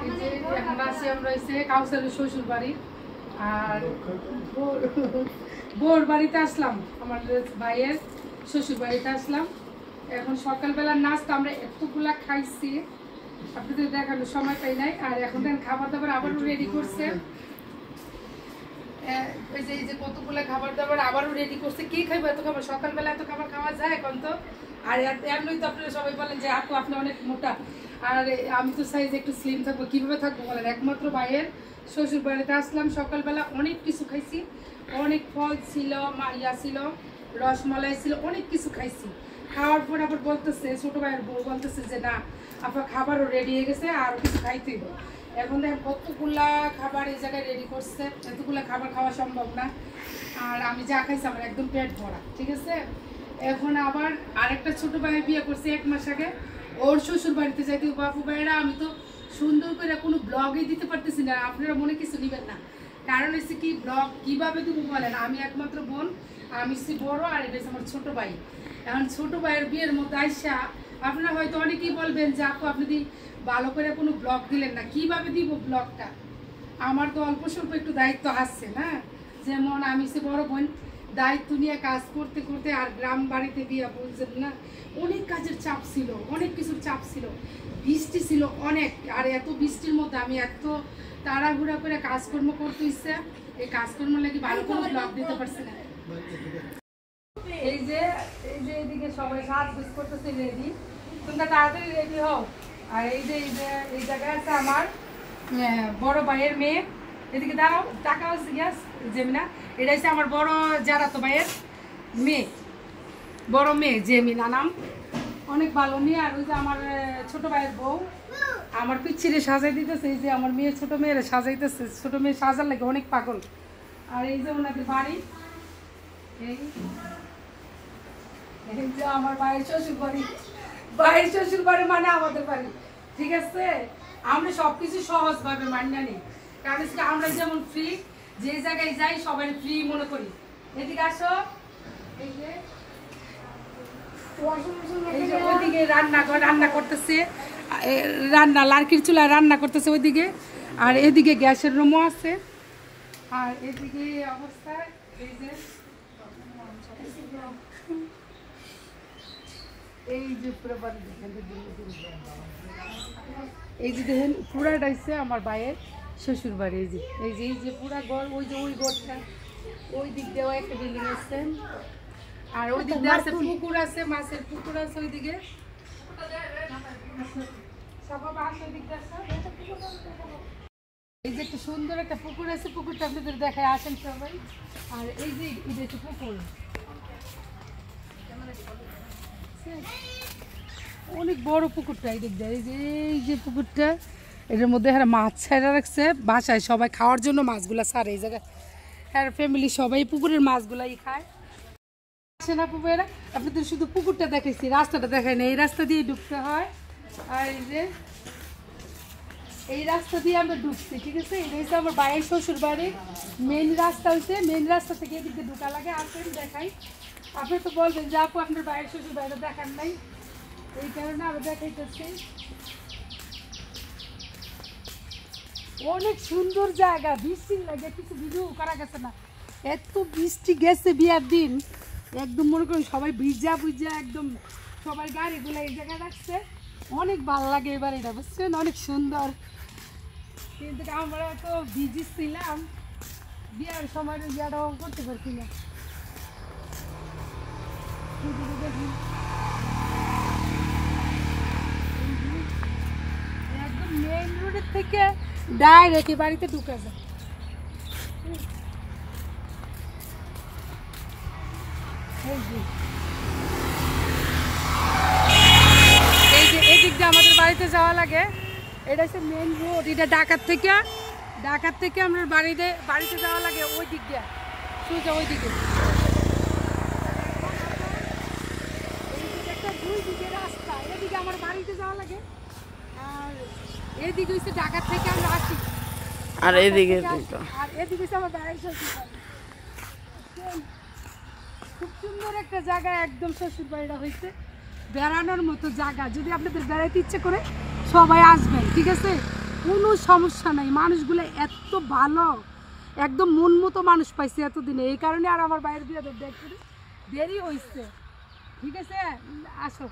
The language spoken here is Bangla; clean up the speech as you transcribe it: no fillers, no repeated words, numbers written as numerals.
এই যে এখন আছি আমরা হচ্ছে কাউসারের শ্বশুর বাড়ি আর বোর বাড়িতে আসলাম, আমার ভাইয়ের শ্বশুর বাড়িতে আসলাম। এখন সকালবেলার নাস্তা আমরা এতগুলা খাইছি, আপনাদের দেখানোর সময় পাই নাই। আর এখন খাবার দাবার আবারও রেডি করছে, এই যে কতগুলা খাবার দাবার আবারও রেডি করছে। কি খাইবো এত খাবার? সকালবেলা এত খাবার খাওয়া যায় এখন তো? আর এমনই তো আপনারা সবাই বলেন যে আপু আপনি অনেক মোটা, আর আমি তো সাইজ একটু স্লিম থাকবো, কীভাবে থাকবো বলেন? একমাত্র ভাইয়ের শ্বশুর বাড়িতে আসলাম, সকালবেলা অনেক কিছু খাইছি, অনেক ফল ছিল, ইয়া ছিল, রসমালাই ছিল, অনেক কিছু খাইছি। খাওয়ার পর আবার বলতেছে ছোটো ভাইয়ের বউ বলতেছে যে না আপনার খাবারও রেডি হয়ে গেছে, আর কিছু খাইতেই। এখন দেখেন কতগুলা খাবার এই জায়গায় রেডি করছে, এতগুলা খাবার খাওয়া সম্ভব না। আর আমি যা খাইছি আমার একদম পেট ভরা, ঠিক আছে। এখন আবার আরেকটা ছোটো ভাই বিয়ে করছে 1 মাস আগে, ওর শ্বশুর বাড়িতে যাইতে। বাপু ভাইয়েরা আমি তো সুন্দর করে কোনো ব্লগই দিতে পারতেছি না, আপনারা মনে কিছু নেবেন না। কারণ হচ্ছে কি ব্লগ কীভাবে দেবো বলেন? আমি একমাত্র বোন, আমি হচ্ছি বড়, আর এটা হচ্ছে আমার ছোটো ভাই। এখন ছোটো ভাইয়ের বিয়ের মধ্যে আইসা আপনারা হয়তো অনেকেই বলবেন যে আপু আপনি ভালো করে কোনো ব্লগ দিলেন না, কিভাবে দিব ব্লগটা? আমার তো অল্প স্বল্প একটু দায়িত্ব আসছে না, যেমন আমি সে বড় বোন, দায়িত্ব নিয়ে কাজ করতে করতে, আর গ্রাম বাড়িতে বিয়ে বলছেন না, অনেক কাজের চাপ ছিল, অনেক কিছুর চাপ ছিল, বৃষ্টি ছিল অনেক। আর এত বৃষ্টির মধ্যে আমি এত তাড়াহুড়া করে কাজকর্ম করতে ইচ্ছে, এই কাজকর্ম লাগি ভালো করে ব্লগ দিতে পারছি না। এই যে এইদিকে সবাই সাজগোজ করতেছে, রেডি, তোমরা তাড়াতাড়ি রেডি হও। আর এই জায়গায় আছে আমার বড় ভাইয়ের মেয়ে, এদিকে দাঁড়াও, টাকা হচ্ছে গ্যাস জেমিনা, এটা হচ্ছে আমার বড় যারা তো ভাইয়ের মেয়ে, বড় মেয়ে জেমিনা নাম, অনেক ভালো মেয়ে। আর ওই যে আমার ছোট ভাইয়ের বউ আমার পিচ্ছিরে সাজাই দিতেছে, এই যে আমার মেয়ে ছোট মেয়েরা সাজাইতেছে, ছোট মেয়ে সাজার লাগে অনেক পাগল। আর এই যে ওনাদের বাড়ি, এই যে আমার ভাইয়ের শ্বশুর বাড়ি, ভাইয়ের শ্বশুর বাড়ি মানে আমাদের বাড়ি, ঠিক আছে। আমরা সবকিছু সহজ ভাবে মানিয়ে নিই, কারণ আমরা যেমন ফ্রি, যে জায়গায় যাই সবাই ফ্রি মনে করি। এদিকে আসো, এই যে ওইদিকে রান্না করতেছে, রান্না লার্কির চুলায় রান্না করতেছে ওইদিকে, আর এদিকে গ্যাসের রুমও আছে। আর এদিকে অবস্থা এই যে এই যে দেখেন পুরাটা হচ্ছে আমার ভাইয়ের শ্বশুর বাড়ি। এই যে পুরা ঘর, ওই যে ওই ঘরটা, ওই দিক দিয়েও একটা বিল্ডিং আছে, আর ওই দিক দিয়ে আছে পুকুর আছে, মাছের পুকুর আছে ওইদিকে। এই যে একটা সুন্দর একটা পুকুর আছে, পুকুরটা আপনাদের দেখায়, আসেন সবাই। আর এই যে এটা হচ্ছে পুকুর, অনেক বড় পুকুরটা। এই দিক দিয়ে এই যে পুকুরটা, এটার মধ্যে হ্যাঁ মাছ ছাড়া রাখছে, বাসায় সবাই খাওয়ার জন্য মাছগুলা ছাড়ে এই জায়গায়, হ্যাঁ ফ্যামিলি সবাই পুকুরের মাছগুলাই খায়। আসেন আপু ভাইয়েরা, আপনাদের শুধু পুকুরটা দেখাইছি, রাস্তাটা দেখাই না, এই রাস্তা দিয়ে ঢুকতে হয়। আর এই যে এই রাস্তা দিয়ে আমরা ঢুকছি, ঠিক আছে। এটা হচ্ছে আমার ভাইয়ের শ্বশুর বাড়ির মেন রাস্তা, হচ্ছে মেন রাস্তা থেকে এদিকে ঢুকা লাগে। আসেন দেখাই, আপনি তো বলবেন যে আপু আপনার ভাইয়ের শ্বশুর বাড়িটা দেখান নাই, এই কারণে আমি দেখাইতেছি। অনেক সুন্দর জায়গা, বৃষ্টির লাগে কিছু ভিডিও করা গেছে না, এত বৃষ্টি গেছে বিয়ার দিন, একদম মনে করেন সবাই ভিজা একদম, সবাই গাড়িগুলো এই জায়গায় রাখছে, অনেক ভালো লাগে এবার এটা, বুঝছেন, অনেক সুন্দর। কিন্তু আমরা তো ভিজি ছিলাম, বিয়ার সময় বিয়াটাও করতে পারছি না। একদম মেইন রোডের থেকে ডাইরেক্ট বাড়িতে ঢুকে যায়। এই যে এদিক দিয়ে আমাদের বাড়িতে যাওয়া লাগে, এটা হচ্ছে মেইন রোড, এটা ঢাকার থেকে আমরা বাড়িতে যাওয়া লাগে ওই দিক দিয়ে, সোজা ওই দিকে। একটা 2 দিকে রাস্তা, এদিকে আমার বাড়িতে যাওয়া লাগে, আর এদিকে হচ্ছে ঢাকার থেকে আমরা আসি, আর এদিকে হচ্ছে আমার বাড়ির শ্বশুর বাড়ি। খুব সুন্দর একটা জায়গা, একদম শ্বশুর বাড়িটা হয়েছে বেড়ানোর মতো জায়গা। যদি আপনাদের বেড়াইতে ইচ্ছে করে সবাই আসবেন, ঠিক আছে। কোনো সমস্যা নাই, মানুষগুলো এত ভালো, একদম মন মতো মানুষ পাইছে এতদিনে, এই কারণে আর আমার বাইরের বিয়ে দেখতে দেরি হয়েছে। ঠিক আছে, আসো।